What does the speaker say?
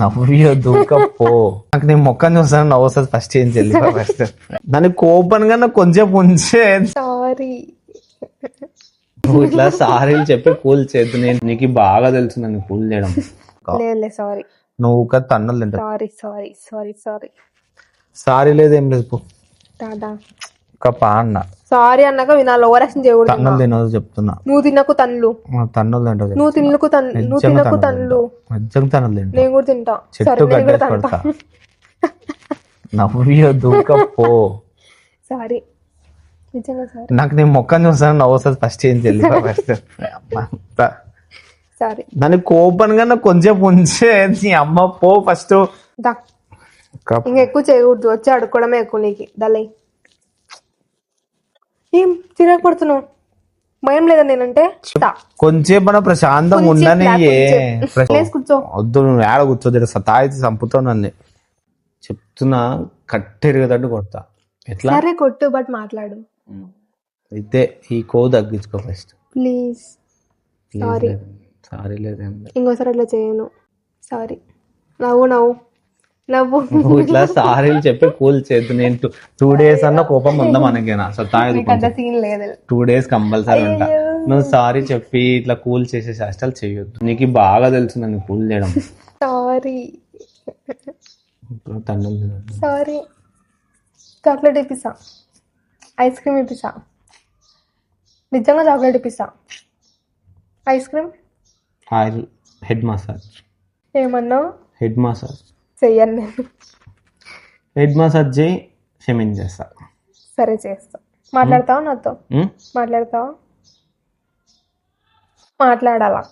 నవ్వు దూకపో. నాకు నేను మొక్కని చూస్తాను నవ్వు వస్తుంది ఫస్ట్ ఏం చెల్లి ఫస్ట్ దానికి కోపం గా కొంచెం ఉంచే. సారీ. నువ్వు ఇట్లా సారీలు చెప్పి కూల్ చేద్దు. నేను నీకు బాగా తెలుసు నన్ను కూల్ చేయడం. లేదు సారీ. నువ్వు కదా తన్నులు తింటా. Sorry sorry sorry sorry. Sorry లేదేం లేదు పో. దాదా ఒక పా అన్న సారీ అన్నాక వినాలి. ఓవరాక్షన్ చేయకూడదు. తన్నులు తినదు చెప్తున్నా. నువ్వు తినకు తన్నులు. తన్నులు తింటావు. నువ్వు తినకు నువ్వు తినకు తన్నులు. నిజంగా తన్నులు తింటా. నేను కూడా తింటా. చెట్టు గడ్డ కొడతా. నవ్వు దూకపో. సారీ నిజంగా సారీ. నాకు నేను మొక్కని చూస్తాను నవ్వు వస్తుంది ఫస్ట్ ఏం చెల్లి ఫస్ట్. సారీ. దానికి కోపం గా కొంచెం ఉంచే. నీ అమ్మ పో ఫస్ట్. ఇంకా ఎక్కువ చేయకూడదు. వచ్చి అడుక్కోవడమే ఎక్కువ నీకు. దళై ఏం చిరాకు పడుతున్నావు? భయం లేదా నేనంటే? కొంచెం ప్రశాంతంగా ఉండని. కూర్చో. వద్దు నువ్వు ఏడ కూర్చోదు. సతాయితే చంపుతావు నన్ను. చెప్తున్నా కట్టెరిగేటట్టు కొడతా. ఎట్లా? సరే కొట్టు, బట్ మాట్లాడు. అయితే ఈ కోవ్ తగ్గించుకో ఫస్ట్ ప్లీజ్. సారీ. సారీ లేదేం లేదు. ఇంకోసారి అట్లా చేయను. సారీ. నవ్వు నవ్వు నవ్వు. నువ్వు ఇట్లా సారీలు చెప్పి కూల్ చేద్దు. నేను 2 days అన్న కోపం ఉందా మనకేనా? సతాయి సీన్ లేదు. 2 days కంపల్సరీ ఉంటా. నువ్వు సారీ చెప్పి ఇట్లా కూల్ చేసే చేష్టాలు చేయొద్దు. నీకు బాగా తెలుసు నన్ను కూల్ చేయడం. సారీ తన్నులు. సారీ. చాక్లెట్ ఇప్పిస్తా. ఐస్ క్రీమ్ ఇప్పిస్తా. నిజంగా చాక్లెట్ ఇప్పిస్తా. Ice cream. Oil head massage. ఏమన్నా హెడ్ మసాజ్ చెయ్యను నేను. హెడ్ మసాజ్ చేయి, క్షమించేస్తా. సరే చేస్తా. మాట్లాడతావా నాతో? మాట్లాడతావా? మాట్లాడాలా?